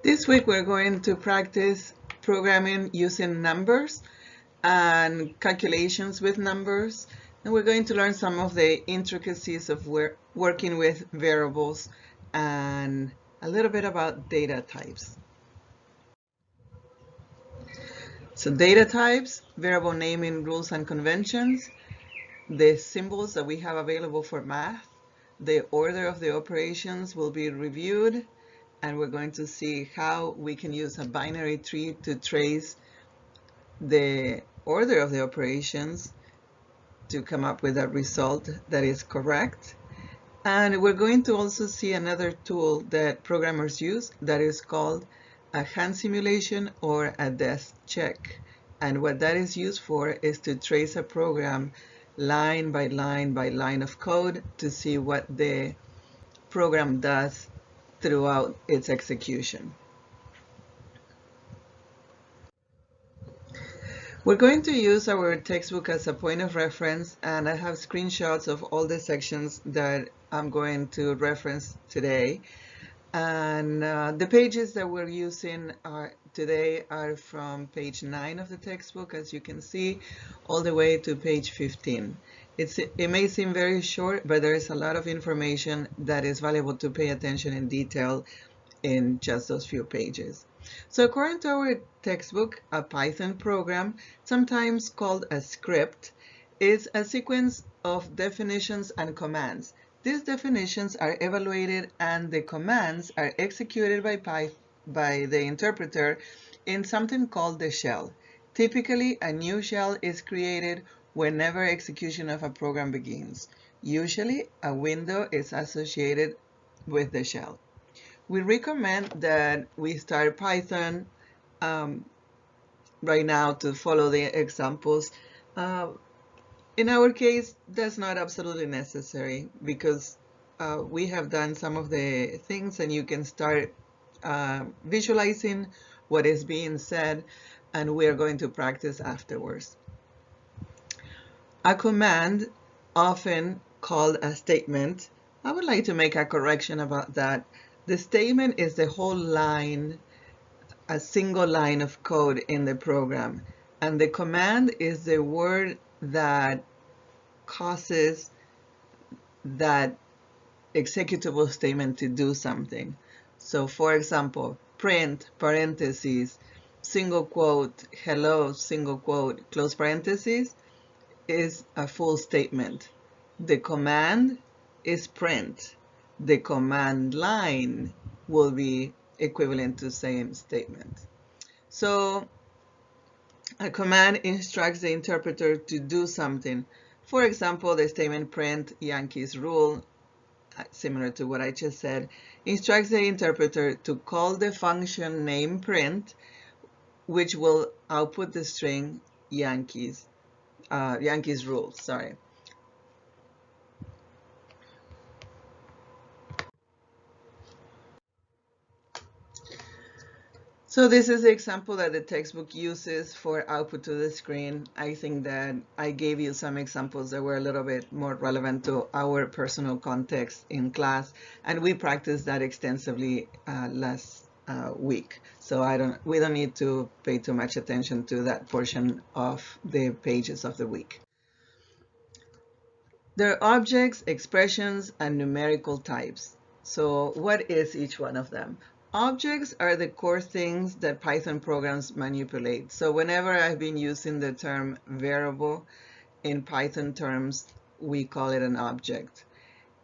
This week we're going to practice programming using numbers and calculations with numbers, and we're going to learn some of the intricacies of working with variables and a little bit about data types. So data types, variable naming rules and conventions, the symbols that we have available for math, the order of the operations will be reviewed, and we're going to see how we can use a binary tree to trace the order of the operations to come up with a result that is correct. And we're going to also see another tool that programmers use that is called a hand simulation or a desk check. And what that is used for is to trace a program line by line by line of code to see what the program does throughout its execution. We're going to use our textbook as a point of reference, and I have screenshots of all the sections that I'm going to reference today. And the pages that we're using today are from page 9 of the textbook, as you can see, all the way to page 15. It may seem very short, but there is a lot of information that is valuable to pay attention in detail in just those few pages. So according to our textbook, a Python program, sometimes called a script, is a sequence of definitions and commands. These definitions are evaluated and the commands are executed by the interpreter in something called the shell. Typically, a new shell is created whenever execution of a program begins. Usually, a window is associated with the shell. We recommend that we start Python right now to follow the examples. In our case, that's not absolutely necessary because we have done some of the things and you can start visualizing what is being said, and we're going to practice afterwards. A command, often called a statement, I would like to make a correction about that. The statement is the whole line, a single line of code in the program, and the command is the word that causes that executable statement to do something. So for example, print, parentheses, single quote, hello, single quote, close parentheses, is a full statement. The command is print. The command line will be equivalent to same statement. So a command instructs the interpreter to do something. For example, the statement print Yankees rule, similar to what I just said, instructs the interpreter to call the function name print, which will output the string Yankees rule, sorry. So this is the example that the textbook uses for output to the screen. I think that I gave you some examples that were a little bit more relevant to our personal context in class, and we practiced that extensively last week. So we don't need to pay too much attention to that portion of the pages of the week. There are objects, expressions, and numerical types. So what is each one of them? Objects are the core things that Python programs manipulate. So whenever I've been using the term variable in Python terms, we call it an object.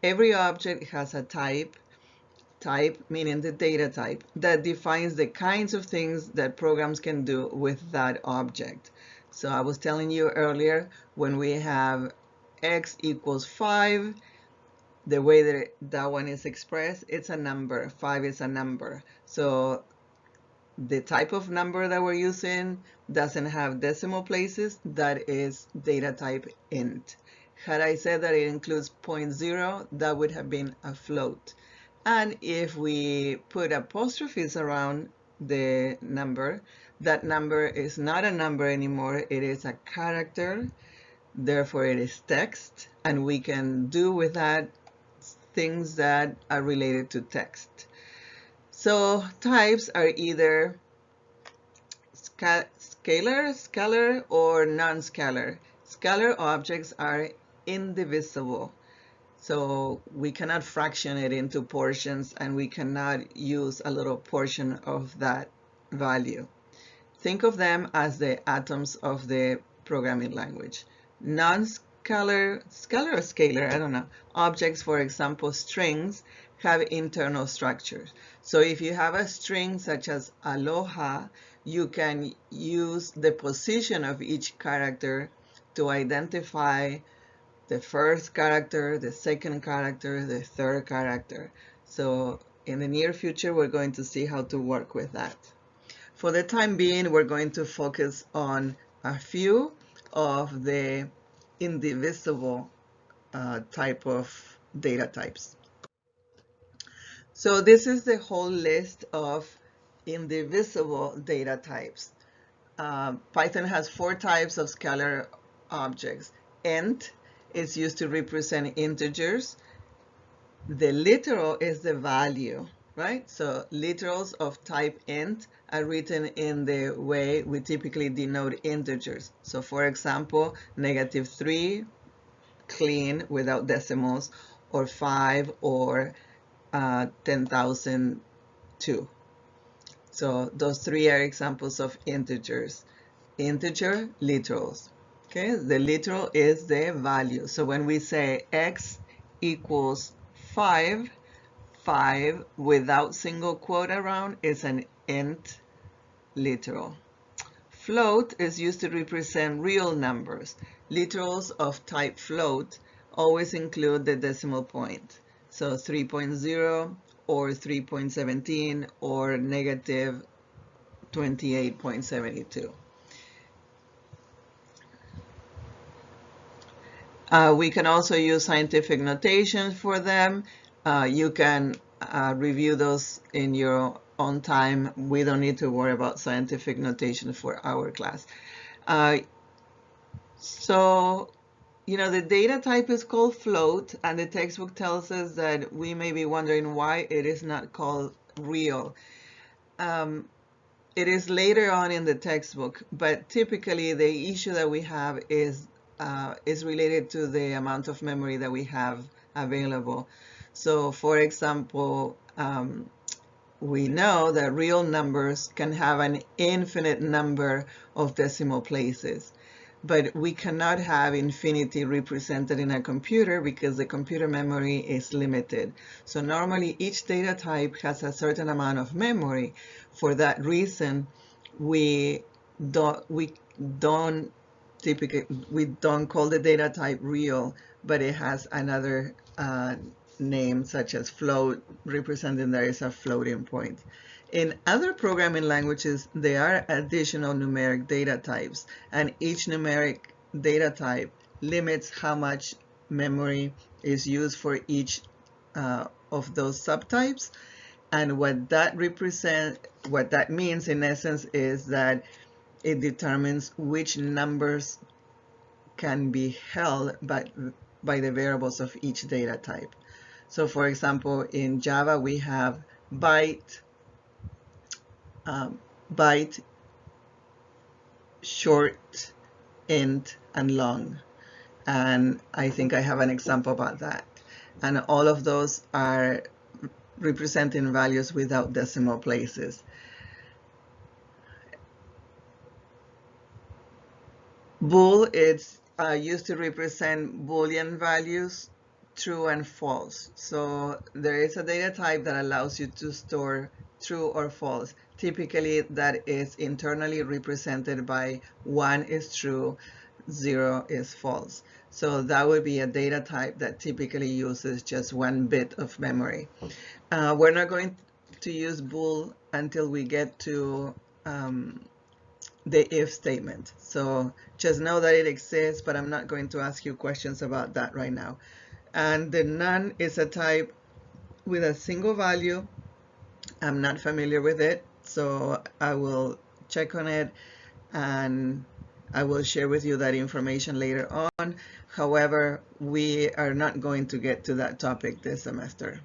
Every object has a type meaning the data type, that defines the kinds of things that programs can do with that object. So I was telling you earlier, when we have x equals 5, the way that one is expressed, it's a number. 5 is a number. So the type of number that we're using doesn't have decimal places. That is data type int. Had I said that it includes 0.0, that would have been a float. And if we put apostrophes around the number, that number is not a number anymore. It is a character. Therefore, it is text. And we can do with that things that are related to text. So types are either scalar, or non-scalar. Scalar objects are indivisible. So we cannot fraction it into portions, and we cannot use a little portion of that value. Think of them as the atoms of the programming language. Non-scalar, scalar or scalar, I don't know, objects, for example, strings, have internal structures. So if you have a string such as aloha, you can use the position of each character to identify the first character, the second character, the third character. So in the near future, we're going to see how to work with that. For the time being, we're going to focus on a few of the indivisible type of data types. So this is the whole list of indivisible data types. Python has 4 types of scalar objects. Int is used to represent integers. The literal is the value, right? So literals of type int are written in the way we typically denote integers. So for example, -3, clean, without decimals, or 5, or 10,002. So those 3 are examples of integers. Integer, literals. Okay, the literal is the value. So when we say x equals 5, 5 without single quote around is an int literal. Float is used to represent real numbers. Literals of type float always include the decimal point. So 3.0 or 3.17 or negative 28.72. We can also use scientific notation for them. You can review those in your own time. We don't need to worry about scientific notation for our class. So, the data type is called float, and the textbook tells us that we may be wondering why it is not called real. It is later on in the textbook, but typically the issue that we have is related to the amount of memory that we have available. So for example, we know that real numbers can have an infinite number of decimal places, but we cannot have infinity represented in a computer because the computer memory is limited. So normally each data type has a certain amount of memory. For that reason, we don't call the data type real, but it has another name, such as float, representing there is a floating point. In other programming languages, there are additional numeric data types, and each numeric data type limits how much memory is used for each of those subtypes. And what that means in essence is that it determines which numbers can be held by the variables of each data type. So for example, in Java, we have byte, short, int, and long. And I think I have an example about that. And all of those are representing values without decimal places. Bool is used to represent Boolean values, true and false. So there is a data type that allows you to store true or false. Typically that is internally represented by 1 is true, 0 is false. So that would be a data type that typically uses just 1 bit of memory. We're not going to use bool until we get to the if statement. So just know that it exists, but I'm not going to ask you questions about that right now. And the none is a type with a single value. I'm not familiar with it, so I will check on it and I will share with you that information later on. However, we are not going to get to that topic this semester.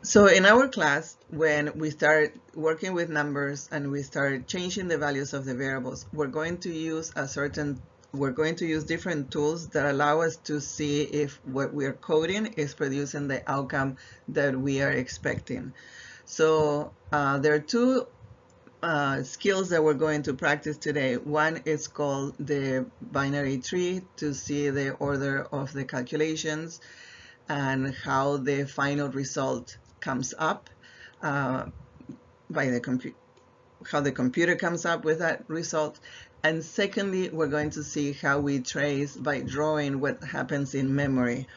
So in our class, when we start working with numbers and we start changing the values of the variables, we're going to use different tools that allow us to see if what we are coding is producing the outcome that we are expecting. So there are two skills that we're going to practice today. One is called the binary tree, to see the order of the calculations and how the final result comes up by the computer, how the computer comes up with that result. And secondly, we're going to see how we trace by drawing what happens in memory.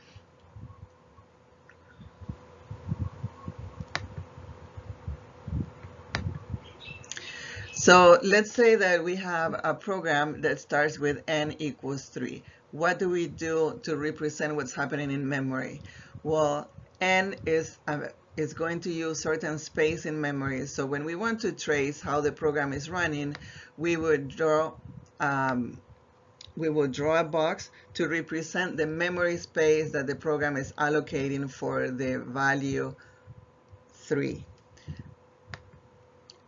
So let's say that we have a program that starts with n equals 3. What do we do to represent what's happening in memory? Well, n is going to use certain space in memory. So when we want to trace how the program is running, we would draw a box to represent the memory space that the program is allocating for the value 3.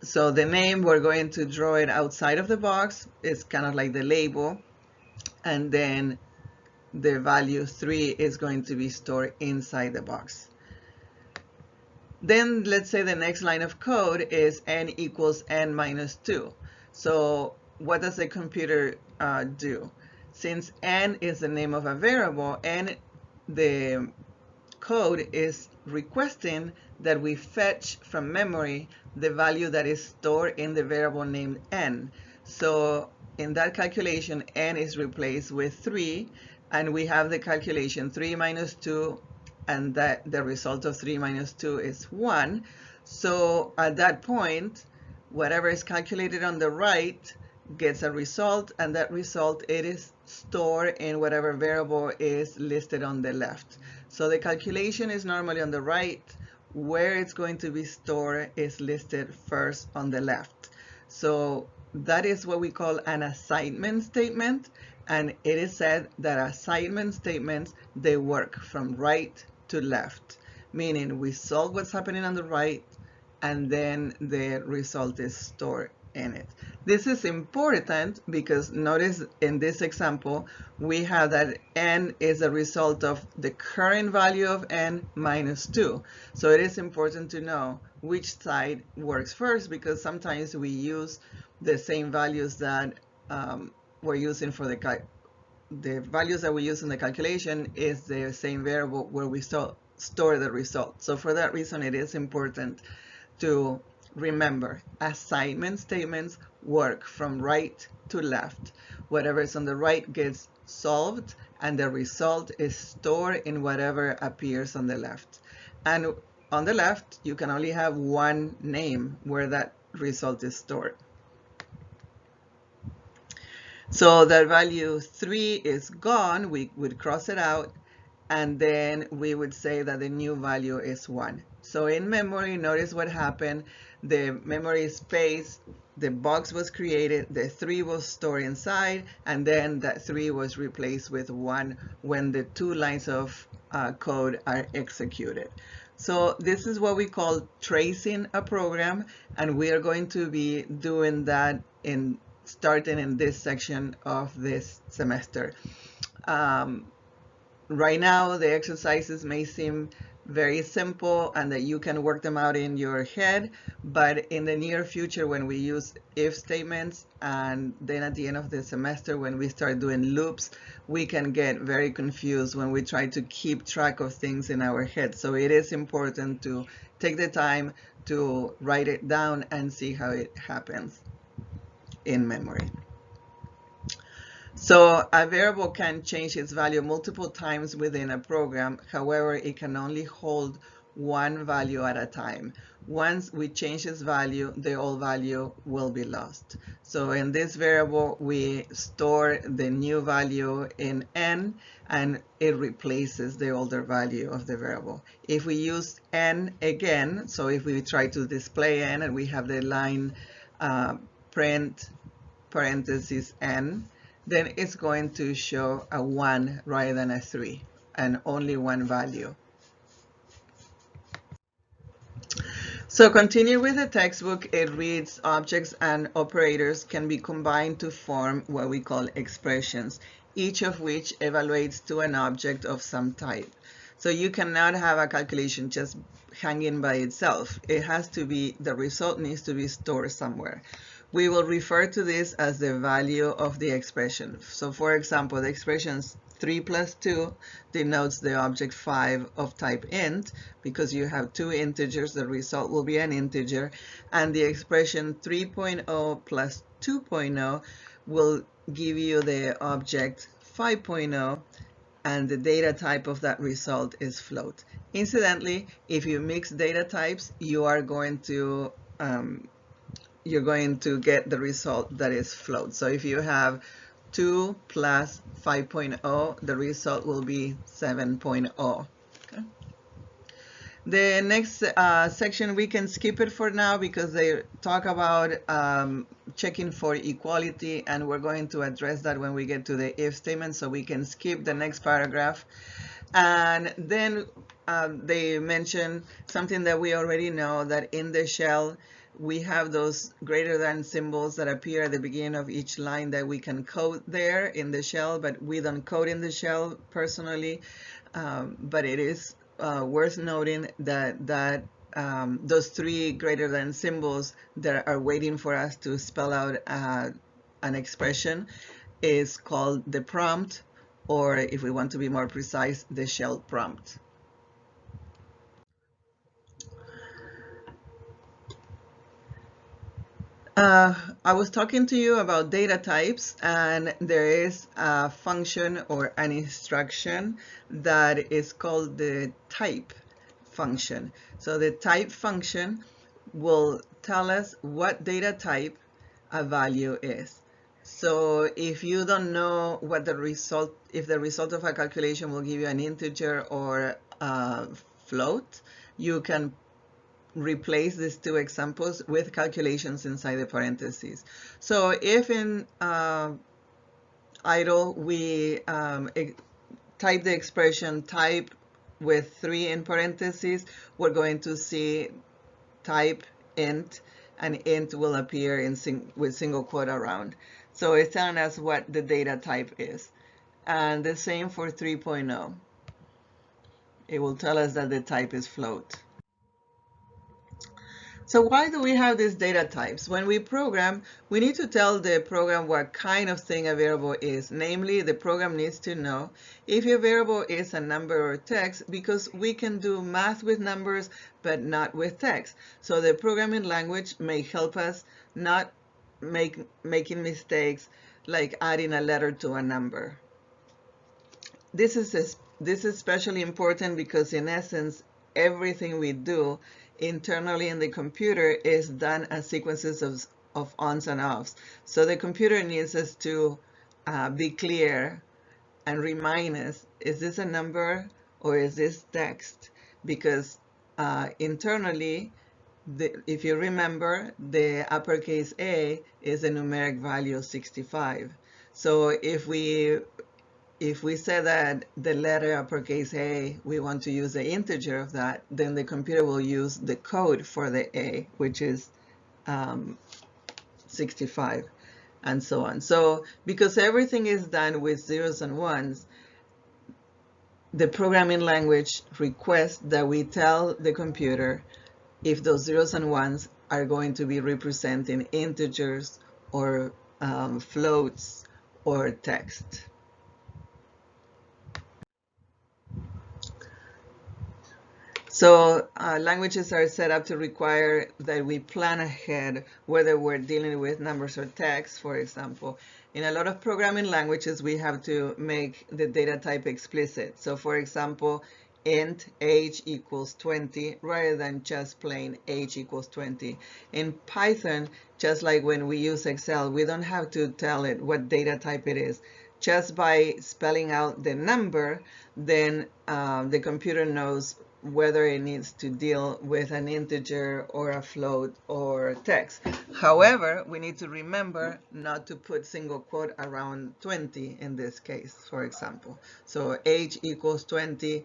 So the name, we're going to draw it outside of the box. It's kind of like the label. And then the value 3 is going to be stored inside the box. Then let's say the next line of code is n equals n minus 2. So what does the computer do? Since n is the name of a variable, the code is requesting that we fetch from memory the value that is stored in the variable named n. So in that calculation, n is replaced with 3, and we have the calculation 3 minus 2, and that the result of 3 minus 2 is 1. So at that point, whatever is calculated on the right gets a result, and that result, it is stored in whatever variable is listed on the left. So the calculation is normally on the right. Where it's going to be stored is listed first on the left. So that is what we call an assignment statement, and it is said that assignment statements, they work from right to left, meaning we solve what's happening on the right, and then the result is stored in it. This is important because notice in this example, we have that n is a result of the current value of n minus 2. So it is important to know which side works first, because sometimes we use the same values that we're using for the values that we use in the calculation is the same variable where we store the result. So for that reason, it is important to remember assignment statements work from right to left. Whatever is on the right gets solved, and the result is stored in whatever appears on the left. And on the left, you can only have one name where that result is stored. So that value 3 is gone. We would cross it out, and then we would say that the new value is 1. So in memory, notice what happened. The memory space, the box was created, the 3 was stored inside, and then that 3 was replaced with 1 when the 2 lines of code are executed. So this is what we call tracing a program, and we are going to be doing that starting in this section of this semester. Right now, the exercises may seem very simple and that you can work them out in your head, but in the near future, when we use if statements, and then at the end of the semester when we start doing loops, we can get very confused when we try to keep track of things in our head. So it is important to take the time to write it down and see how it happens in memory. So a variable can change its value multiple times within a program. However, it can only hold one value at a time. Once we change its value, the old value will be lost. So in this variable, we store the new value in n, and it replaces the older value of the variable. If we use n again, so if we try to display n and we have the line print parentheses n, then it's going to show a 1 rather than a 3, and only one value. So continue with the textbook. It reads objects and operators can be combined to form what we call expressions, each of which evaluates to an object of some type. So you cannot have a calculation just hanging by itself. It has to be, the result needs to be stored somewhere. We will refer to this as the value of the expression. So for example, the expressions 3 plus 2 denotes the object 5 of type int, because you have two integers, the result will be an integer, and the expression 3.0 plus 2.0 will give you the object 5.0, and the data type of that result is float. Incidentally, if you mix data types, you're going to get the result that is float. So if you have 2 plus 5.0, the result will be 7.0. Okay. The next section, we can skip it for now because they talk about checking for equality, and we're going to address that when we get to the if statement, so we can skip the next paragraph. And then they mention something that we already know, that in the shell we have those greater than symbols that appear at the beginning of each line that we can code there in the shell, but we don't code in the shell personally. But it is worth noting that those three greater than symbols that are waiting for us to spell out an expression is called the prompt, or if we want to be more precise, the shell prompt. I was talking to you about data types, and there is a function or an instruction that is called the type function. So the type function will tell us what data type a value is. So if you don't know what the result, if the result of a calculation will give you an integer or a float, you can replace these two examples with calculations inside the parentheses. So if in idle we type the expression type with 3 in parentheses, we're going to see type int, and int will appear in with single quote around. So it's telling us what the data type is. And the same for 3.0. It will tell us that the type is float. So why do we have these data types? When we program, we need to tell the program what kind of thing a variable is. Namely, the program needs to know if your variable is a number or text, because we can do math with numbers, but not with text. So the programming language may help us not making mistakes like adding a letter to a number. This is especially important because in essence, everything we do internally in the computer is done as sequences of ons and offs. So the computer needs us to be clear and remind us, is this a number or is this text? Because internally, if you remember, the uppercase A is the numeric value of 65. So if we say that the letter uppercase A, we want to use the integer of that, then the computer will use the code for the A, which is 65, and so on. So because everything is done with zeros and ones, the programming language requests that we tell the computer if those zeros and ones are going to be representing integers or floats or text. So languages are set up to require that we plan ahead whether we're dealing with numbers or text, for example. In a lot of programming languages, we have to make the data type explicit. So for example, int age equals 20 rather than just plain age equals 20. In Python, just like when we use Excel, we don't have to tell it what data type it is. Just by spelling out the number, then the computer knows whether it needs to deal with an integer or a float or text. However, we need to remember not to put single quote around 20 in this case, for example. So age equals 20,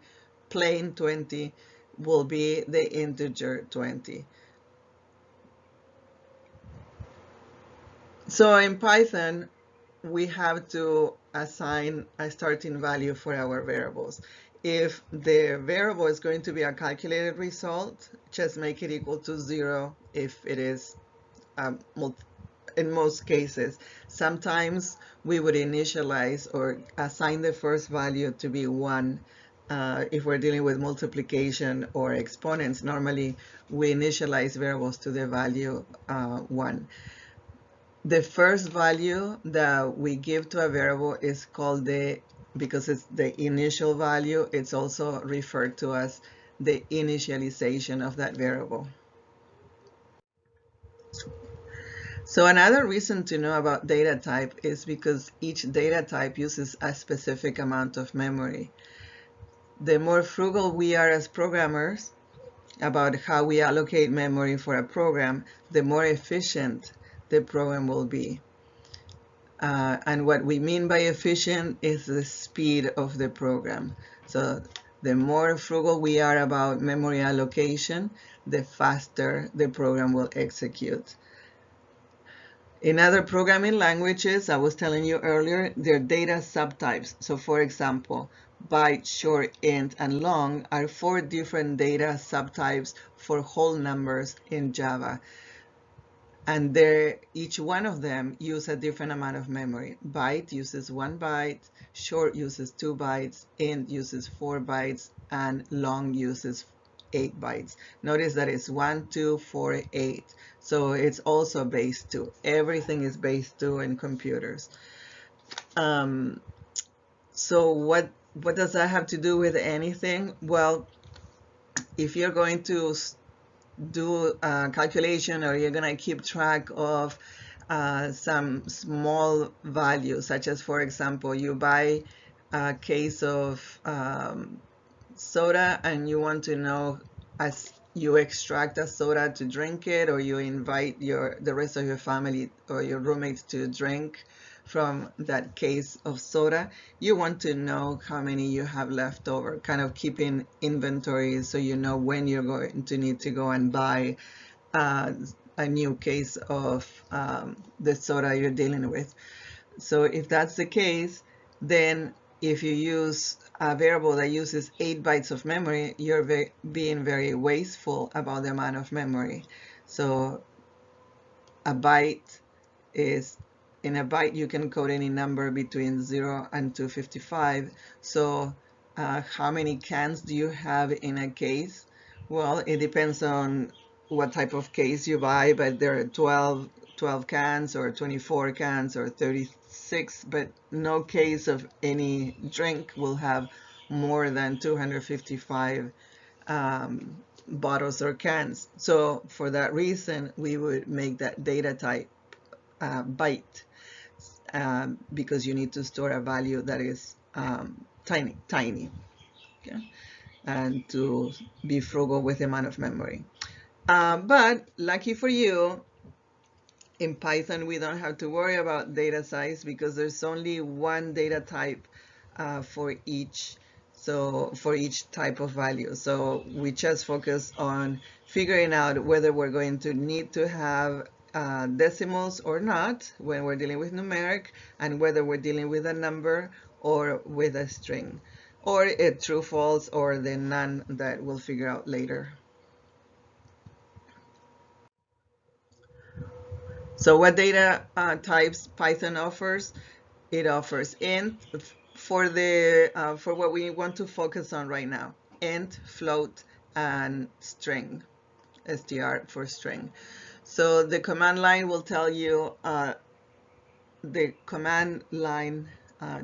plain 20 will be the integer 20. So in Python, we have to assign a starting value for our variables. If the variable is going to be a calculated result, just make it equal to 0 if it is in most cases. Sometimes we would initialize or assign the first value to be 1. If we're dealing with multiplication or exponents, normally we initialize variables to the value 1. The first value that we give to a variable is called because it's the initial value, it's also referred to as the initialization of that variable. So another reason to know about data type is because each data type uses a specific amount of memory. The more frugal we are as programmers about how we allocate memory for a program, the more efficient the program will be. And what we mean by efficient is the speed of the program. So the more frugal we are about memory allocation, the faster the program will execute. In other programming languages, I was telling you earlier, there are data subtypes. So for example, byte, short, int, and long are 4 different data subtypes for whole numbers in Java. And each one of them use a different amount of memory. Byte uses 1 byte, short uses 2 bytes, int uses 4 bytes, and long uses 8 bytes. Notice that it's 1, 2, 4, 8. So it's also base 2. Everything is base 2 in computers. So what does that have to do with anything? Well, if you're going to do a calculation or you're going to keep track of some small values, such as, for example, you buy a case of soda and you want to know, as you extract a soda to drink it, or you invite the rest of your family or your roommates to drink from that case of soda, you want to know how many you have left over, kind of keeping inventory so you know when you're going to need to go and buy a new case of the soda you're dealing with. So if that's the case, then if you use a variable that uses 8 bytes of memory, you're being very wasteful about the amount of memory. So a byte is, in a byte you can code any number between 0 and 255. So how many cans do you have in a case? Well, it depends on what type of case you buy, but there are 12 cans or 24 cans or 36, but no case of any drink will have more than 255 bottles or cans. So for that reason, we would make that data type byte, because you need to store a value that is tiny, okay? And to be frugal with the amount of memory. But lucky for you, in Python, we don't have to worry about data size because there's only one data type for each type of value. So we just focus on figuring out whether we're going to need to have decimals or not when we're dealing with numeric, and whether we're dealing with a number or with a string, or a true, false, or the none that we'll figure out later. So what data types Python offers? It offers int for what we want to focus on right now: int, float, and string, str for string. So the command line will tell you, the command line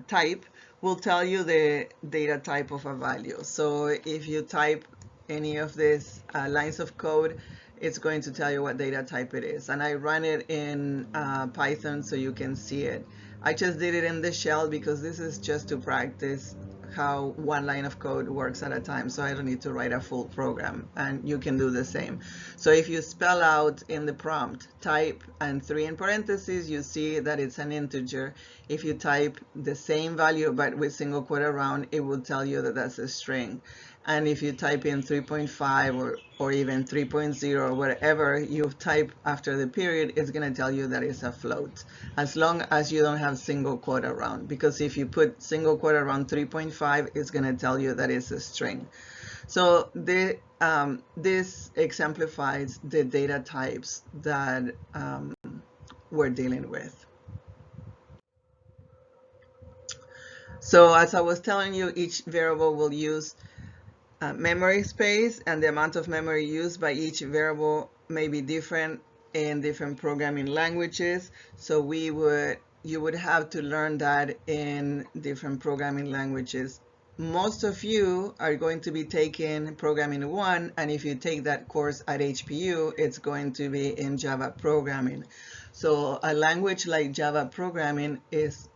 type will tell you the data type of a value. So if you type any of these lines of code, it's going to tell you what data type it is. And I run it in Python so you can see it. I just did it in the shell because this is just to practice how one line of code works at a time, so I don't need to write a full program, and you can do the same. So if you spell out in the prompt type and 3 in parentheses, you see that it's an integer. If you type the same value but with single quote around, it will tell you that that's a string. And if you type in 3.5 or even 3.0 or whatever you type after the period, it's going to tell you that it's a float, as long as you don't have single quote around. Because if you put single quote around 3.5, it's going to tell you that it's a string. So this exemplifies the data types that we're dealing with. So as I was telling you, each variable will use memory space, and the amount of memory used by each variable may be different in different programming languages. So you would have to learn that in different programming languages. Most of you are going to be taking Programming 1, and if you take that course at HPU, it's going to be in Java programming. So a language like Java programming is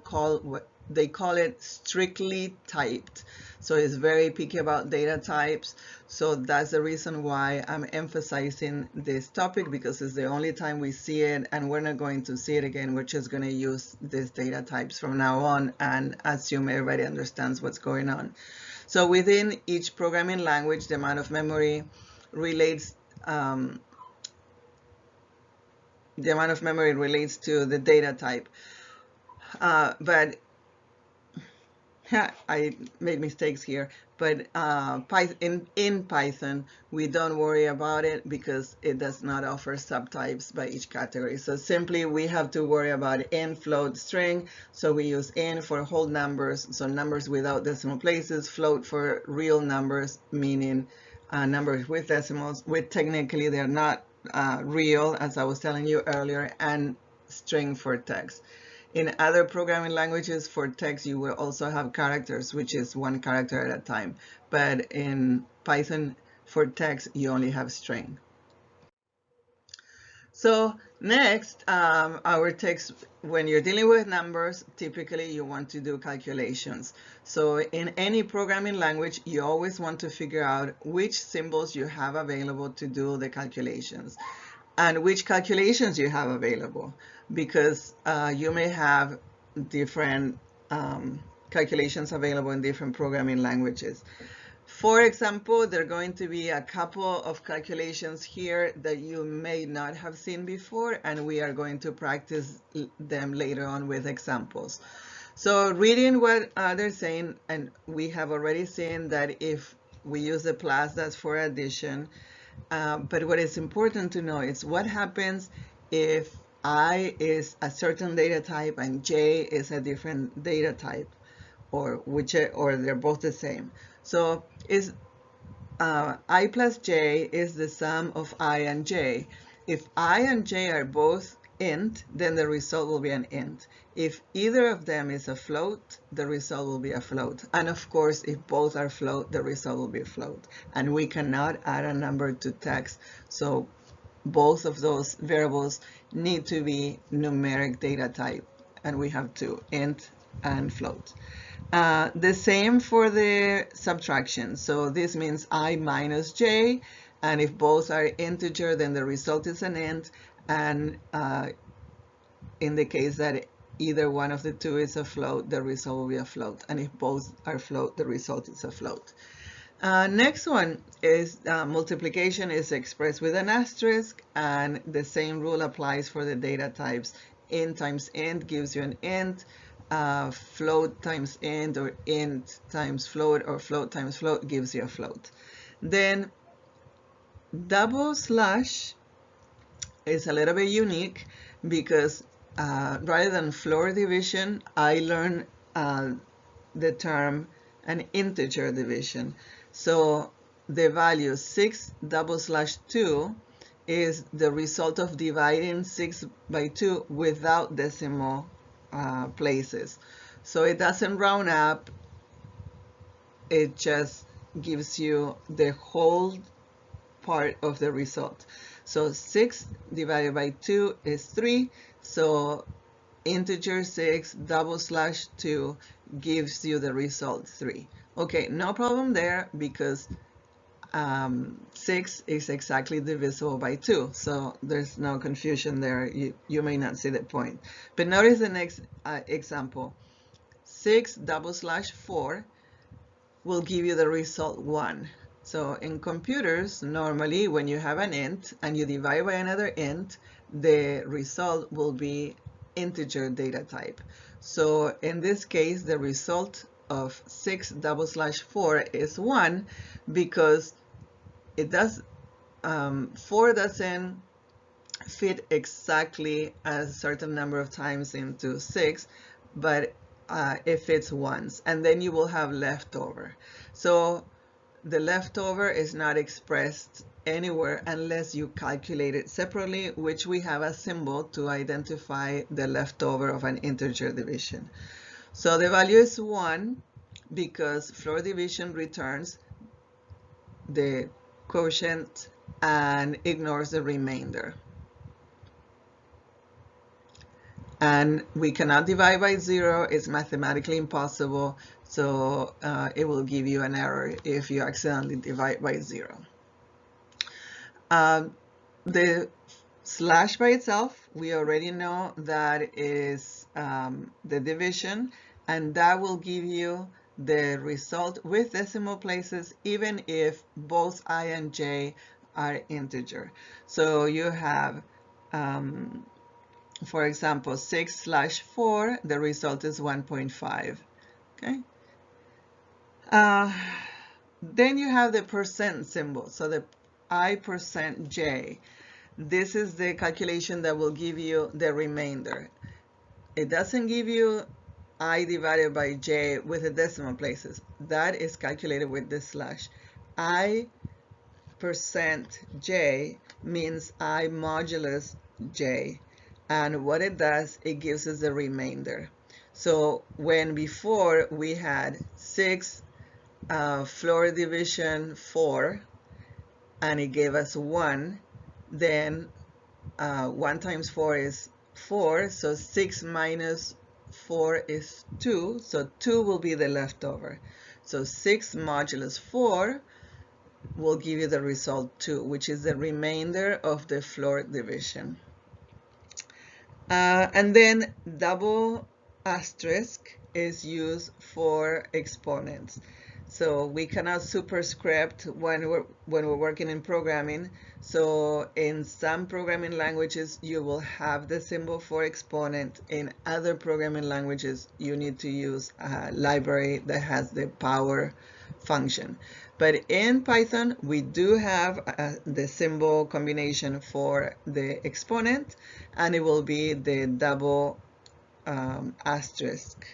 called, what they call it, strictly typed. So it's very picky about data types. So that's the reason why I'm emphasizing this topic, because it's the only time we see it, and we're not going to see it again. We're just going to use these data types from now on and assume everybody understands what's going on. So within each programming language, the amount of memory relates to the data type. But I made mistakes here, but in Python, we don't worry about it because it does not offer subtypes by each category. So simply we have to worry about int, float, string. So we use int for whole numbers, so numbers without decimal places, float for real numbers, meaning numbers with decimals, with technically they're not real, as I was telling you earlier, and string for text. In other programming languages, for text, you will also have characters, which is one character at a time. But in Python, for text, you only have string. So next, our text, when you're dealing with numbers, typically you want to do calculations. So in any programming language, you always want to figure out which symbols you have available to do the calculations, and which calculations you have available, because you may have different calculations available in different programming languages. For example, there are going to be a couple of calculations here that you may not have seen before, and we are going to practice them later on with examples. So reading what they're saying, and we have already seen that if we use the plus, that's for addition. But what is important to know is what happens if I is a certain data type and j is a different data type, or they're both the same. So is I plus j is the sum of I and j. If I and j are both int, then the result will be an int. If either of them is a float, the result will be a float. And of course, if both are float, the result will be a float. And we cannot add a number to text. So both of those variables need to be numeric data type. And we have two, int and float. The same for the subtraction. So this means I minus j, and if both are integer, then the result is an int. And in the case that either one of the two is a float, the result will be a float. And if both are float, the result is a float. Next one is multiplication is expressed with an asterisk, and the same rule applies for the data types. Int times int gives you an int. Float times int, or int times float, or float times float gives you a float. Then double slash is a little bit unique because rather than floor division, I learned the term an integer division. So the value 6 double slash 2 is the result of dividing 6 by 2 without decimal places. So it doesn't round up, it just gives you the whole part of the result. So 6 divided by 2 is 3, so integer 6 double slash 2 gives you the result 3. Okay, no problem there, because 6 is exactly divisible by 2, so there's no confusion there. You may not see the point. But notice the next example. 6 double slash 4 will give you the result 1. So in computers, normally when you have an int and you divide by another int, the result will be integer data type. So in this case, the result of 6/4 is 1 because it does 4 doesn't fit exactly a certain number of times into 6, but it fits once, and then you will have leftover. So the leftover is not expressed anywhere unless you calculate it separately, which we have a symbol to identify the leftover of an integer division. So the value is 1 because floor division returns the quotient and ignores the remainder. And we cannot divide by 0. It's mathematically impossible, so it will give you an error if you accidentally divide by 0. The slash by itself, we already know that is the division, and that will give you the result with decimal places even if both I and j are integer. So you have for example, 6/4, the result is 1.5. Okay. Then you have the percent symbol. So the I%j. This is the calculation that will give you the remainder. It doesn't give you I divided by j with the decimal places. That is calculated with the slash. I%j means I modulus j. And what it does, it gives us the remainder. So when before we had 6 floor division 4 and it gave us 1, then 1 times 4 is 4, so 6 minus 4 is 2, so 2 will be the leftover. So 6 modulus 4 will give you the result 2, which is the remainder of the floor division. And then double asterisk is used for exponents. So we cannot superscript when we're working in programming. So in some programming languages, you will have the symbol for exponent. In other programming languages, you need to use a library that has the power function. But in Python, we do have the symbol combination for the exponent, and it will be the double asterisk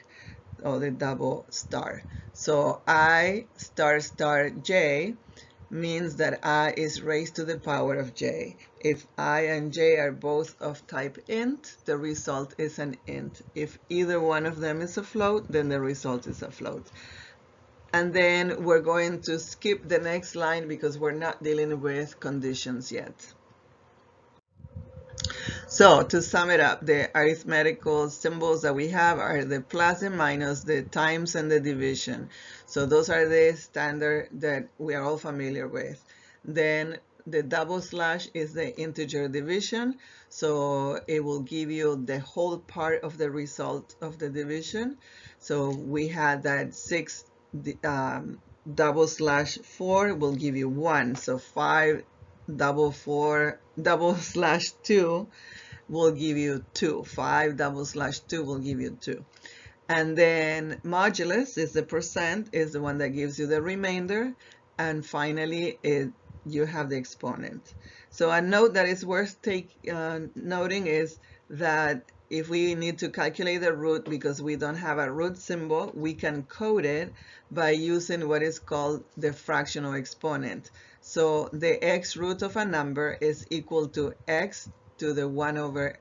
or the double star. So I star star j means that I is raised to the power of j. If I and j are both of type int, the result is an int. If either one of them is a float, then the result is a float. And then we're going to skip the next line because we're not dealing with conditions yet. So to sum it up, the arithmetical symbols that we have are the plus and minus, the times, and the division. So those are the standard that we are all familiar with. Then the double slash is the integer division. So it will give you the whole part of the result of the division. So we had that 6 double slash 4 will give you 1. So 5 double slash 2 will give you 2. 5 double slash 2 will give you 2. And then modulus is the percent, is the one that gives you the remainder. And finally, you have the exponent. So a note that is worth noting is that if we need to calculate the root because we don't have a root symbol, we can code it by using what is called the fractional exponent. So the x root of a number is equal to x to the 1 over,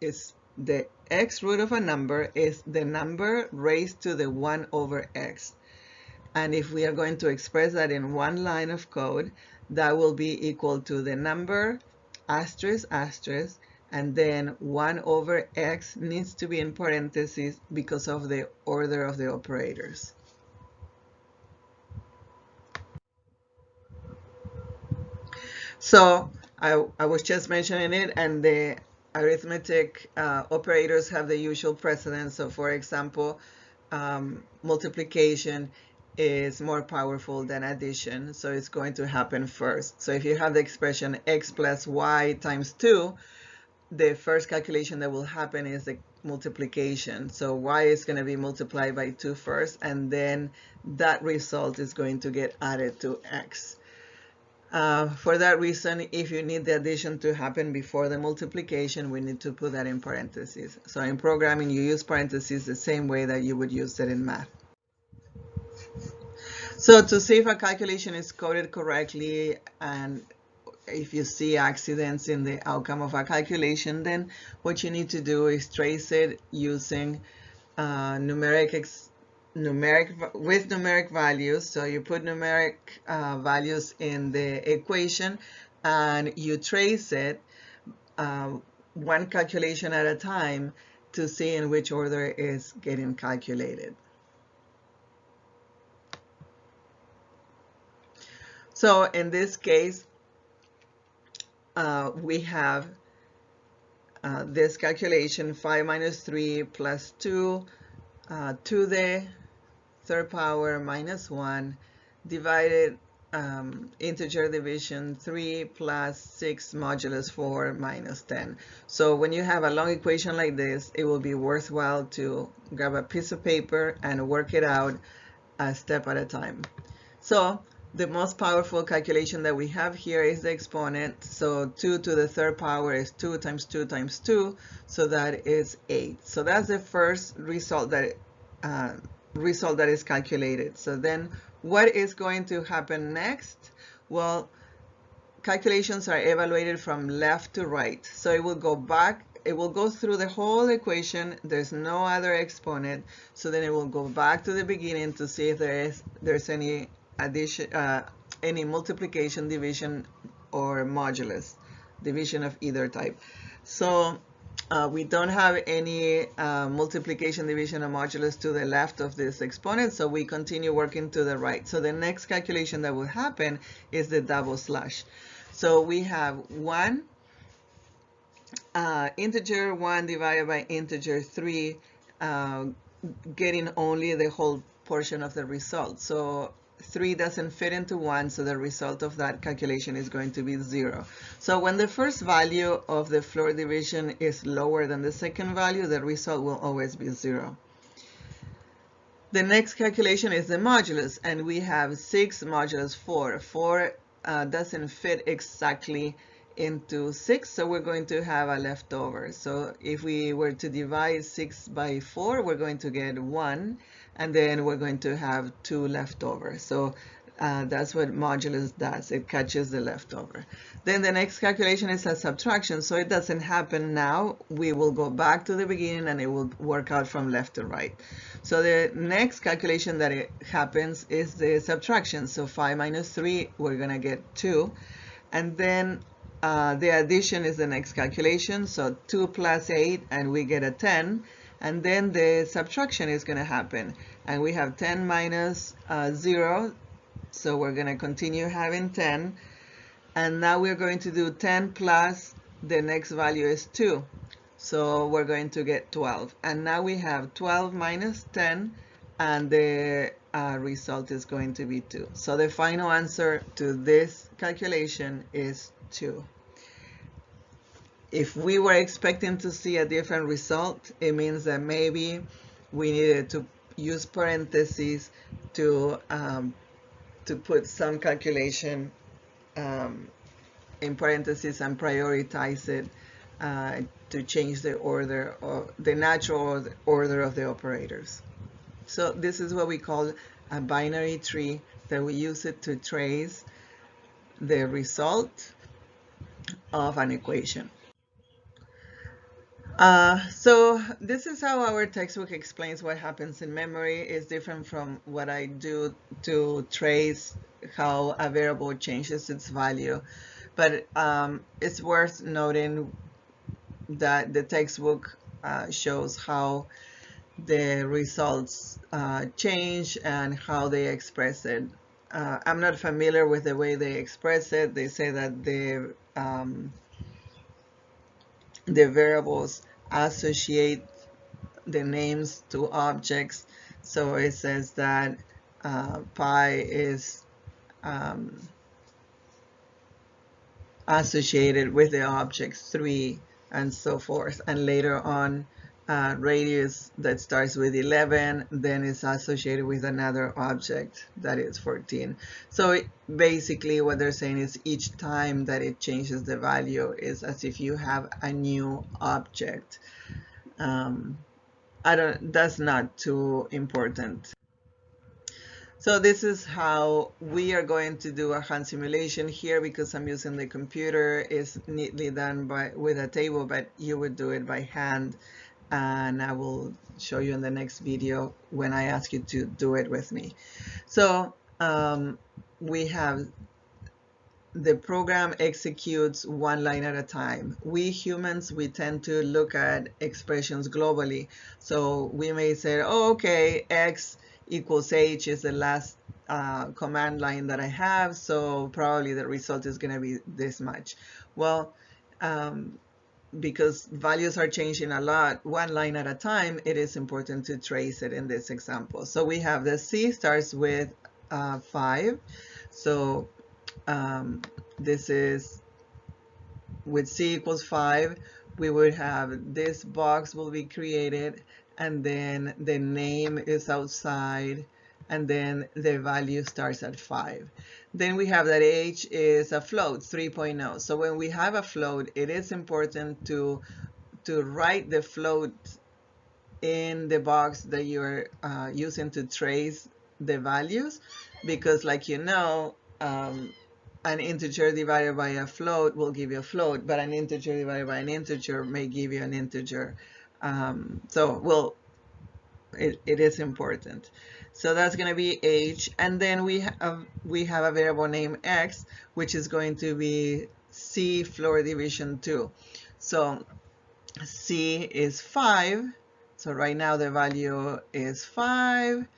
is the x root of a number is the number raised to the 1 over x. And if we are going to express that in one line of code, that will be equal to the number asterisk asterisk, and then 1 over x needs to be in parentheses because of the order of the operators. So I was just mentioning it, and the arithmetic operators have the usual precedence. So for example, multiplication, is more powerful than addition, so it's going to happen first. So if you have the expression x plus y times 2, the first calculation that will happen is the multiplication. So y is going to be multiplied by 2 first, and then that result is going to get added to x. For that reason, if you need the addition to happen before the multiplication, we need to put that in parentheses. So in programming, you use parentheses the same way that you would use it in math. So to see if a calculation is coded correctly, and if you see accidents in the outcome of a calculation, then what you need to do is trace it using numeric values. So you put numeric values in the equation, and you trace it one calculation at a time to see in which order is getting calculated. So in this case, we have this calculation, 5 minus 3 plus 2 to the third power minus 1 divided integer division 3 plus 6 modulus 4 minus 10. So when you have a long equation like this, it will be worthwhile to grab a piece of paper and work it out a step at a time. So the most powerful calculation that we have here is the exponent. So 2 to the third power is 2 times 2 times 2, so that is 8. So that's the first result that is calculated. So then what is going to happen next? Well, calculations are evaluated from left to right. So it will go back, it will go through the whole equation. There's no other exponent. So then it will go back to the beginning to see if there's any addition, any multiplication, division, or modulus, division of either type. So we don't have any multiplication, division, or modulus to the left of this exponent, so we continue working to the right. So the next calculation that will happen is the double slash. So we have 1, integer 1 divided by integer 3, getting only the whole portion of the result. So 3 doesn't fit into 1, so the result of that calculation is going to be 0. So when the first value of the floor division is lower than the second value, the result will always be 0. The next calculation is the modulus, and we have 6 modulus 4. 4 doesn't fit exactly into 6, so we're going to have a leftover. So if we were to divide 6 by 4, we're going to get 1, and then we're going to have 2 left over. So that's what modulus does. It catches the leftover. Then the next calculation is a subtraction, so it doesn't happen now. We will go back to the beginning, and it will work out from left to right. So the next calculation that it happens is the subtraction. So 5 minus 3, we're going to get 2. And then the addition is the next calculation. So 2 plus 8, and we get a 10. And then the subtraction is going to happen, and we have 10 minus 0, so we're going to continue having 10, and now we're going to do 10 plus the next value is 2, so we're going to get 12, and now we have 12 minus 10, and the result is going to be 2. So the final answer to this calculation is 2. If we were expecting to see a different result, it means that maybe we needed to use parentheses to put some calculation in parentheses and prioritize it to change the order, or the natural order of the operators. So this is what we call a binary tree, that we use it to trace the result of an equation. So this is how our textbook explains what happens in memory. It's different from what I do to trace how a variable changes its value. But it's worth noting that the textbook shows how the results change and how they express it. I'm not familiar with the way they express it. They say that the variables associate the names to objects. So it says that pi is associated with the object 3 and so forth, and later on radius that starts with 11 then is associated with another object that is 14. So basically what they're saying is each time that it changes the value is as if you have a new object. That's not too important. So this is how we are going to do a hand simulation here. Because I'm using the computer, it's neatly done with a table, but you would do it by hand, and I will show you in the next video when I ask you to do it with me. So we have the program executes one line at a time. We humans, we tend to look at expressions globally. So we may say, oh, okay, x equals h is the last command line that I have, so probably the result is going to be this much. Well, because values are changing a lot, one line at a time, it is important to trace it in this example. So we have the c starts with 5. So this is with c equals 5, we would have this box will be created, and then the name is outside, and then the value starts at 5. Then we have that h is a float, 3.0. So when we have a float, it is important to write the float in the box that you're using to trace the values, because like an integer divided by a float will give you a float, but an integer divided by an integer may give you an integer. It is important. So that's going to be h, and then we have a variable named x, which is going to be c floor division 2. So c is 5. So right now the value is 5.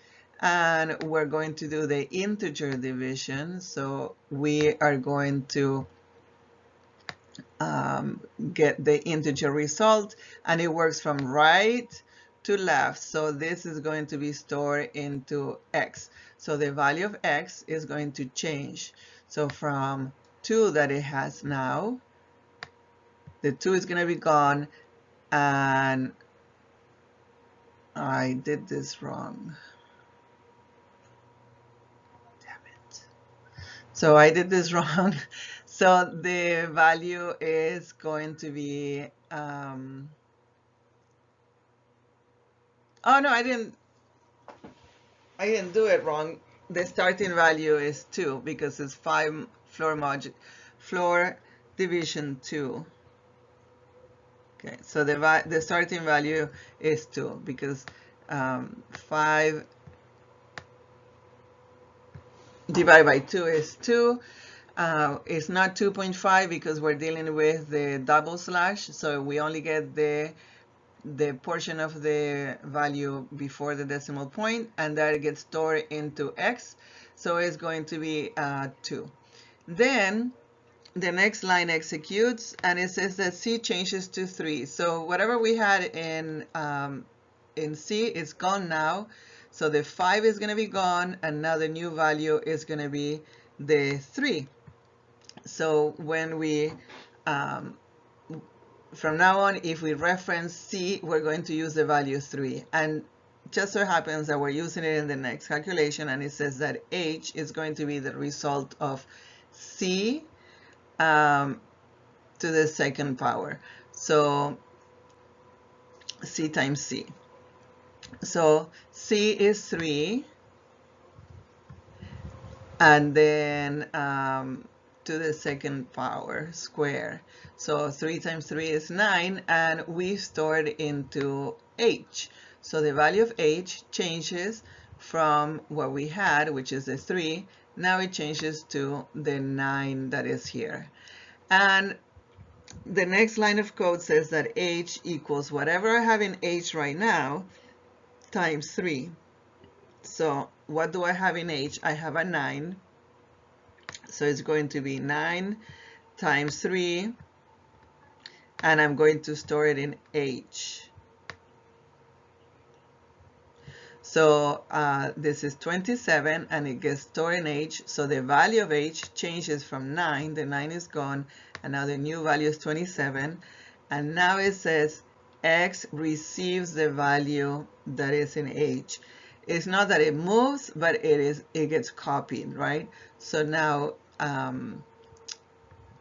And we're going to do the integer division. So we are going to get the integer result, and it works from right to left. So this is going to be stored into x. So the value of x is going to change. So from 2 that it has now, the 2 is going to be gone, and I did this wrong. So I did this wrong. So the value is going to be, oh no, I didn't do it wrong. The starting value is 2 because it's 5 floor division 2. Okay, so the starting value is 2 because 5 divided by 2 is 2. It's not 2.5 because we're dealing with the double slash, so we only get the portion of the value before the decimal point, and that gets stored into x, so it's going to be 2. Then the next line executes, and it says that c changes to 3. So whatever we had in c is gone now. So the 5 is going to be gone, and now the new value is going to be the 3. So when we, from now on, if we reference c, we're going to use the value 3. And just so happens that we're using it in the next calculation, and it says that h is going to be the result of c to the second power. So c times c. So c is 3, and then to the second power square. So 3 times 3 is 9, and we stored into h. So the value of h changes from what we had, which is the 3. Now it changes to the 9 that is here. And the next line of code says that h equals whatever I have in h right now times 3. So what do I have in h? I have a 9. So it's going to be 9 times 3, and I'm going to store it in h. So this is 27 and it gets stored in H. So the value of H changes from 9. The 9 is gone. And now the new value is 27. And now it says X receives the value that is in H. It's not that it moves, but it gets copied, right? So now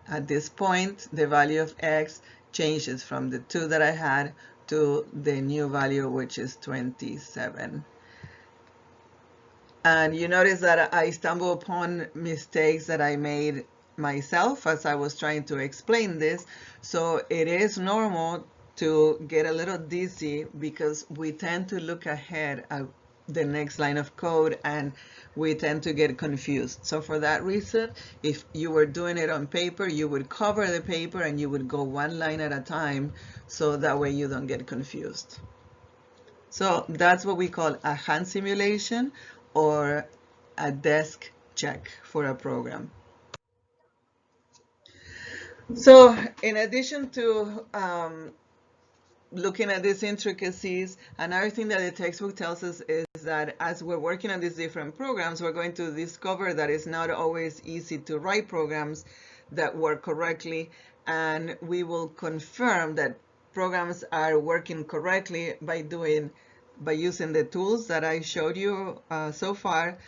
at this point, the value of X changes from the 2 that I had to the new value, which is 27. And you notice that I stumble upon mistakes that I made myself as I was trying to explain this. So it is normal to get a little dizzy because we tend to look ahead at the next line of code and we tend to get confused. So for that reason, if you were doing it on paper, you would cover the paper and you would go one line at a time so that way you don't get confused. So that's what we call a hand simulation or a desk check for a program. So in addition to looking at these intricacies, another thing that the textbook tells us is that as we're working on these different programs, we're going to discover that it's not always easy to write programs that work correctly, and we will confirm that programs are working correctly by using the tools that I showed you so far.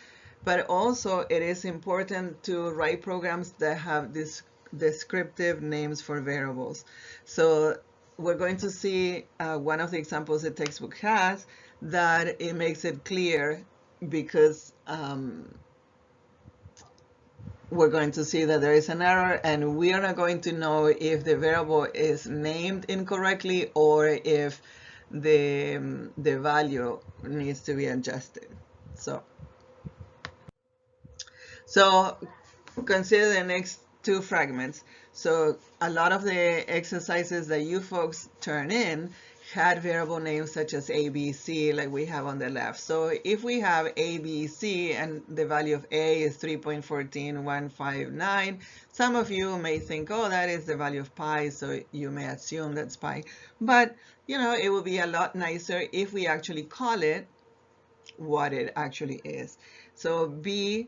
But also it is important to write programs that have these descriptive names for variables. So we're going to see one of the examples the textbook has that it makes it clear because we're going to see that there is an error and we are not going to know if the variable is named incorrectly or if the value needs to be adjusted. So consider the next two fragments. So a lot of the exercises that you folks turn in had variable names such as A, B, C, like we have on the left. So if we have A, B, C, and the value of A is 3.14159, some of you may think, oh, that is the value of pi, so you may assume that's pi. But, you know, it would be a lot nicer if we actually call it what it actually is. So B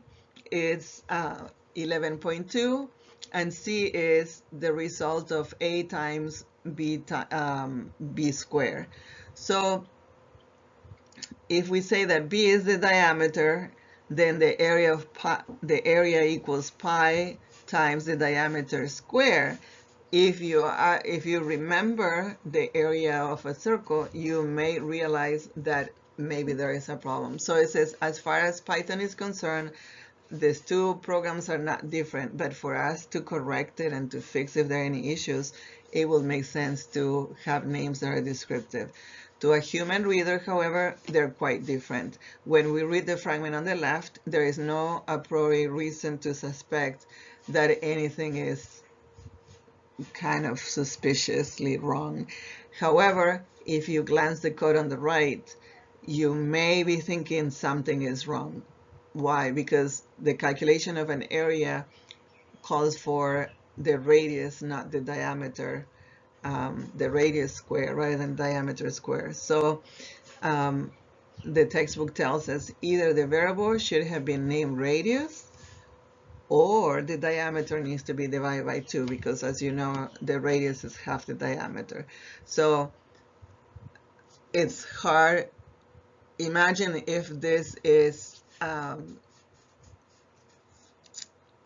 is 11.2 and C is the result of A times B squared. So if we say that B is the diameter, then the area equals pi times the diameter square. If you remember the area of a circle, you may realize that maybe there is a problem. So it says, as far as Python is concerned, these two programs are not different, but for us to correct it and to fix if there are any issues, it will make sense to have names that are descriptive. To a human reader, however, they're quite different. When we read the fragment on the left, there is no a priori reason to suspect that anything is kind of suspiciously wrong. However, if you glance the code on the right, you may be thinking something is wrong. Why? Because the calculation of an area calls for the radius, not the diameter, the radius square rather than diameter square. So the textbook tells us either the variable should have been named radius or the diameter needs to be divided by 2 because, as you know, the radius is half the diameter. So it's hard. Imagine if this is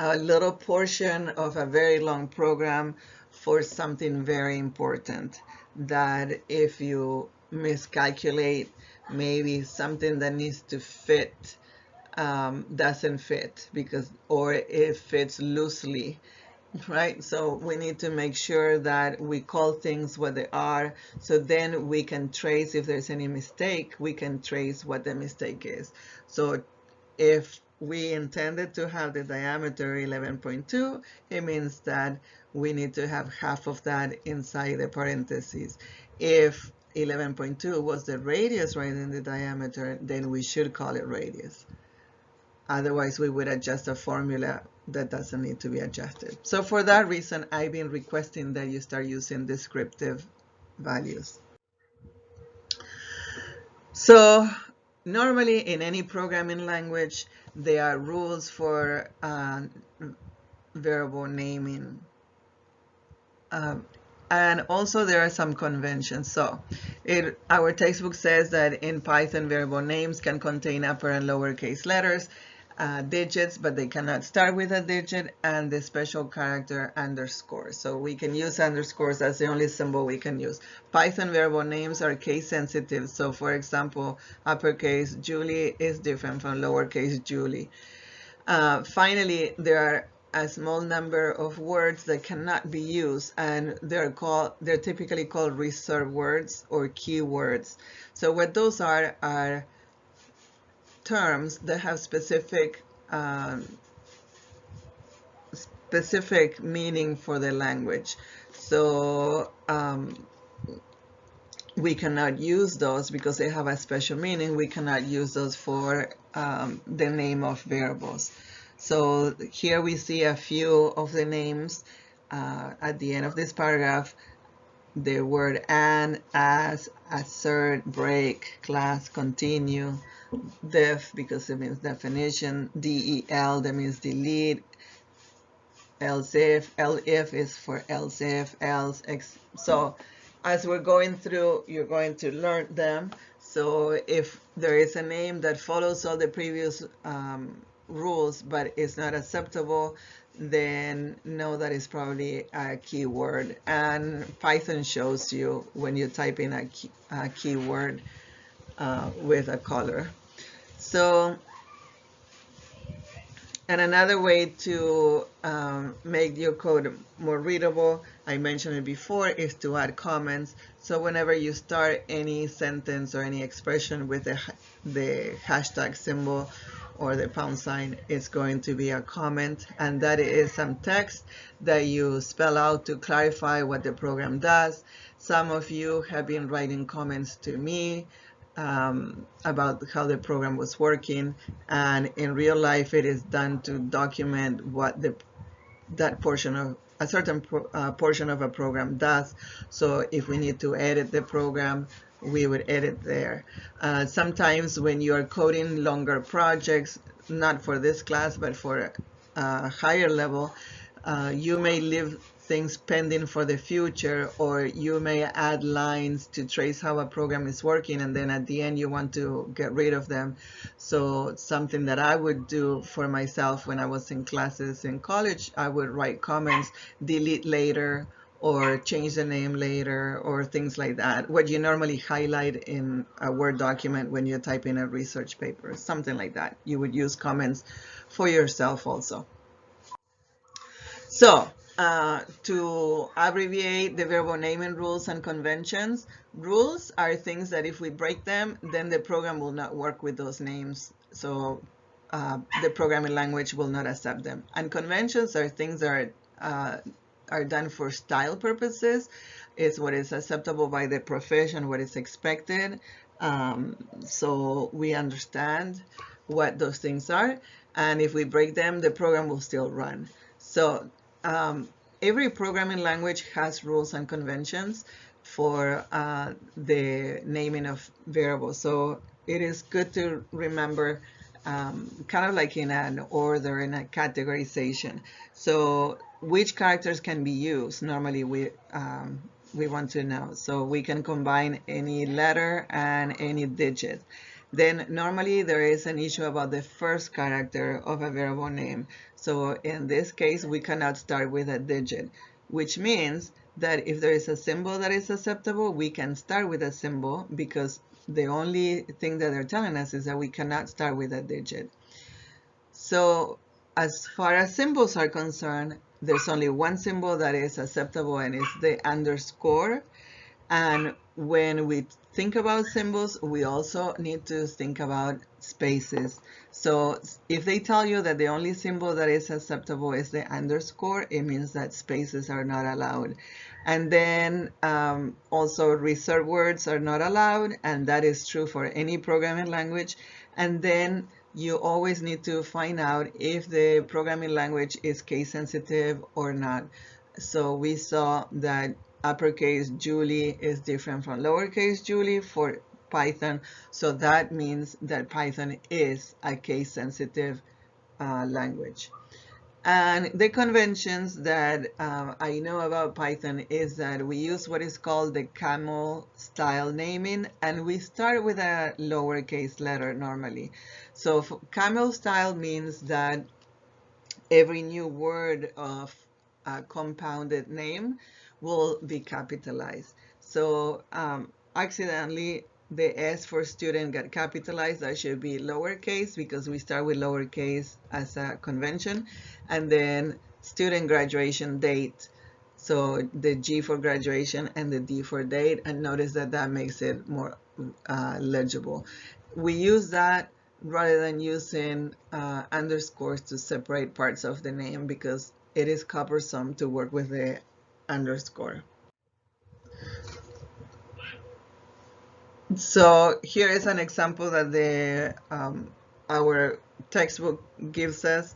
a little portion of a very long program for something very important, that if you miscalculate, maybe something that needs to fit doesn't fit because, or it fits loosely, right? So we need to make sure that we call things what they are, so then we can trace if there's any mistake, we can trace what the mistake is. So if we intended to have the diameter 11.2, it means that we need to have half of that inside the parentheses. If 11.2 was the radius rather than the diameter, then we should call it radius. Otherwise, we would adjust a formula that doesn't need to be adjusted. So for that reason, I've been requesting that you start using descriptive values. So normally in any programming language, there are rules for variable naming. And also there are some conventions. So our textbook says that in Python, variable names can contain upper and lowercase letters, digits, but they cannot start with a digit, and the special character underscore. So we can use underscores. That's the only symbol we can use. Python variable names are case sensitive. So for example, uppercase Julie is different from lowercase Julie. Finally, there are a small number of words that cannot be used, and they're typically called reserved words or keywords. So what those are terms that have specific meaning for the language. So we cannot use those because they have a special meaning. We cannot use those for the name of variables. So here we see a few of the names at the end of this paragraph. The word and, as, assert, break, class, continue, def because it means definition, del that means delete, else if, elif is for else if, else, so as we're going through, you're going to learn them. So if there is a name that follows all the previous rules but is not acceptable, then know that it's probably a keyword. And Python shows you when you type in a keyword with a color. So, and another way to make your code more readable, I mentioned it before, is to add comments. So whenever you start any sentence or any expression with the hashtag symbol or the pound sign, it's going to be a comment, and that is some text that you spell out to clarify what the program does. Some of you have been writing comments to me about how the program was working, and in real life it is done to document what that portion of a certain portion of a program does. So if we need to edit the program, we would edit there. Sometimes when you are coding longer projects, not for this class but for a higher level, you may leave things pending for the future, or you may add lines to trace how a program is working, and then at the end you want to get rid of them. So something that I would do for myself when I was in classes in college, I would write comments, delete later, or change the name later, or things like that. What you normally highlight in a Word document when you type in a research paper, something like that. You would use comments for yourself also. So to abbreviate the variable naming rules and conventions, rules are things that if we break them, then the program will not work with those names. So the programming language will not accept them. And conventions are things that are done for style purposes. It's what is acceptable by the profession, what is expected. So we understand what those things are. And if we break them, the program will still run. So every programming language has rules and conventions for the naming of variables. So it is good to remember kind of like in an order, in a categorization. So which characters can be used? Normally we want to know. So we can combine any letter and any digit. Then normally there is an issue about the first character of a variable name. So in this case, we cannot start with a digit, which means that if there is a symbol that is acceptable, we can start with a symbol, because the only thing that they're telling us is that we cannot start with a digit. So as far as symbols are concerned, there's only one symbol that is acceptable, and it's the underscore. And when we think about symbols, we also need to think about spaces. So if they tell you that the only symbol that is acceptable is the underscore, it means that spaces are not allowed. And then also reserved words are not allowed, and that is true for any programming language. And then you always need to find out if the programming language is case sensitive or not. So we saw that uppercase Julie is different from lowercase Julie for Python. So that means that Python is a case-sensitive language. And the conventions that I know about Python is that we use what is called the camel style naming, and we start with a lowercase letter normally. So camel style means that every new word of a compounded name will be capitalized. So accidentally, the S for student got capitalized. That should be lowercase because we start with lowercase as a convention. And then student graduation date. So the G for graduation and the D for date. And notice that that makes it more legible. We use that rather than using underscores to separate parts of the name because it is cumbersome to work with the underscore. So here is an example that our textbook gives us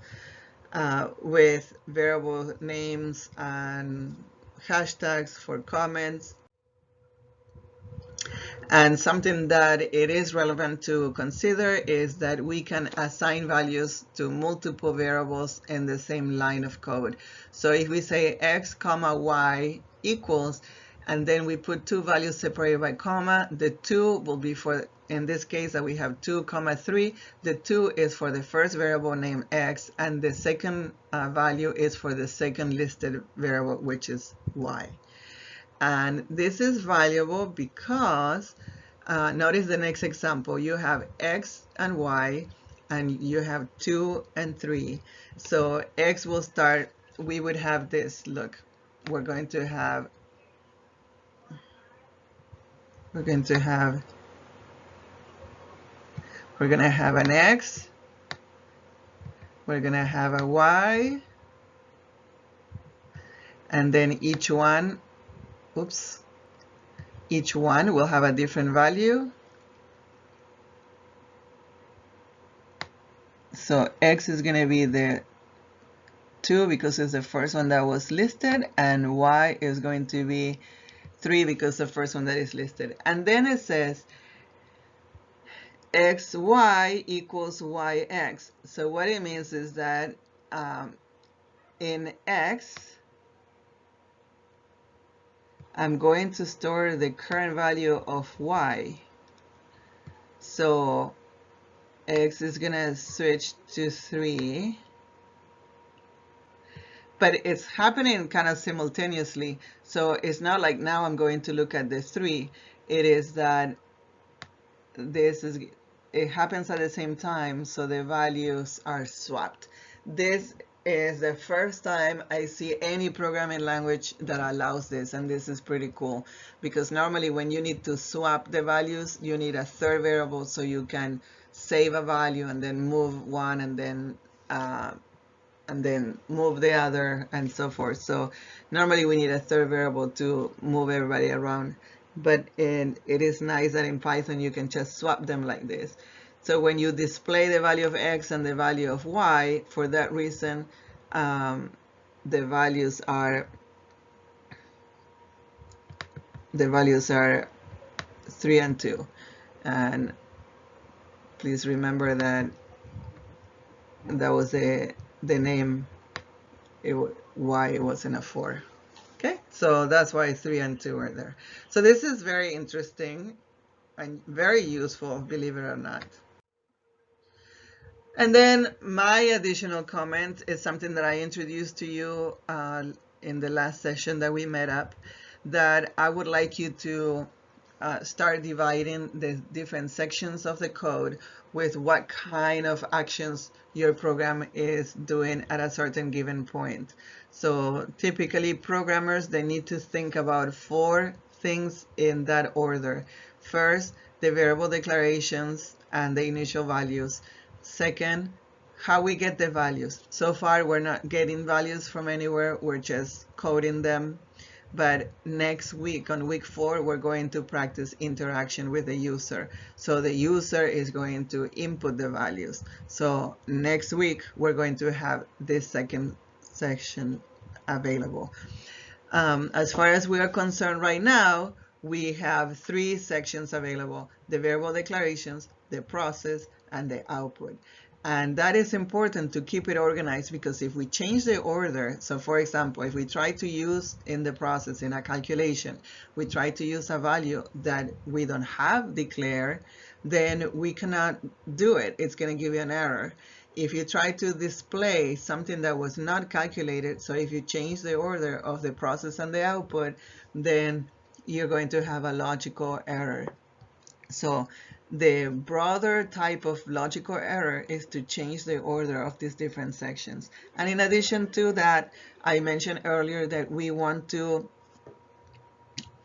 with variable names and hashtags for comments. And something that it is relevant to consider is that we can assign values to multiple variables in the same line of code. So if we say x comma y equals, and then we put two values separated by comma, the 2 will be for, in this case that we have 2 comma 3, the 2 is for the first variable named x, and the second value is for the second listed variable, which is y. And this is valuable because notice the next example. You have x and y, and you have 2 and 3. So x will start, we would have this. Look, we're going to have an x, we're going to have a y, and then each one will have a different value. So x is going to be the 2 because it's the first one that was listed, and y is going to be 3 because the first one that is listed. And then it says xy equals yx. So what it means is that in x, I'm going to store the current value of y. So x is going to switch to 3. But it's happening kind of simultaneously. So it's not like now I'm going to look at the 3. It is that it happens at the same time, so the values are swapped. This is the first time I see any programming language that allows this, and this is pretty cool because normally when you need to swap the values, you need a third variable so you can save a value and then move one and then move the other and so forth. So normally we need a third variable to move everybody around, but it is nice that in Python you can just swap them like this. So when you display the value of x and the value of y, for that reason, the values are 3 and 2. And please remember that was the name, y wasn't a 4. Okay, so that's why 3 and 2 are there. So this is very interesting and very useful, believe it or not. And then my additional comment is something that I introduced to you in the last session that we met up, that I would like you to start dividing the different sections of the code with what kind of actions your program is doing at a certain given point. So typically programmers, they need to think about 4 things in that order. First, the variable declarations and the initial values. Second, how we get the values. So far, we're not getting values from anywhere. We're just coding them. But next week, on week 4, we're going to practice interaction with the user. So the user is going to input the values. So next week, we're going to have this second section available. As far as we are concerned right now, we have 3 sections available: the variable declarations, the process, and the output. And that is important to keep it organized, because if we change the order, so for example, if we try to use in the process, in a calculation, we try to use a value that we don't have declared, then we cannot do it. It's going to give you an error. If you try to display something that was not calculated, so if you change the order of the process and the output, then you're going to have a logical error. So the broader type of logical error is to change the order of these different sections. And in addition to that, I mentioned earlier that we want to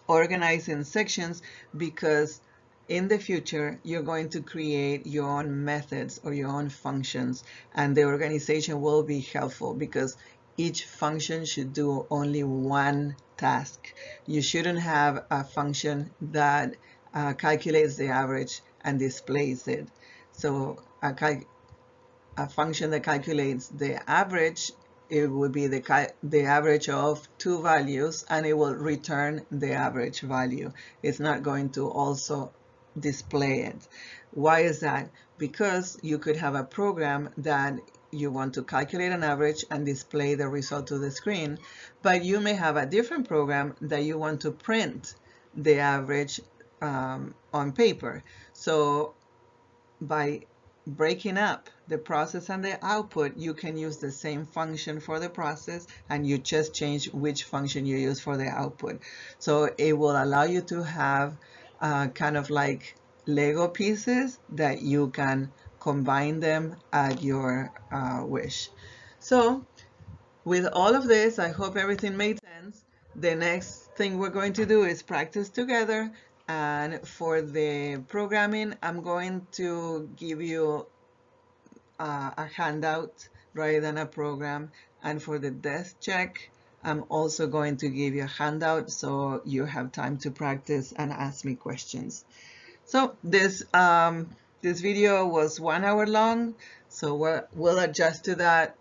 organize in sections because in the future you're going to create your own methods or your own functions, and the organization will be helpful because each function should do only one task. You shouldn't have a function that calculates the average and displays it. So a function that calculates the average, it would be the average of 2 values, and it will return the average value. It's not going to also display it. Why is that? Because you could have a program that you want to calculate an average and display the result to the screen, but you may have a different program that you want to print the average on paper. So by breaking up the process and the output, you can use the same function for the process, and you just change which function you use for the output. So it will allow you to have kind of like Lego pieces that you can combine them at your wish. So with all of this, I hope everything made sense. The next thing we're going to do is practice together. And for the programming, I'm going to give you a handout rather than a program. And for the desk check, I'm also going to give you a handout so you have time to practice and ask me questions. So this video was 1 hour long, so we'll adjust to that.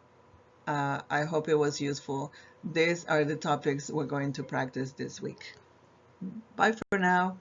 I hope it was useful. These are the topics we're going to practice this week. Bye for now.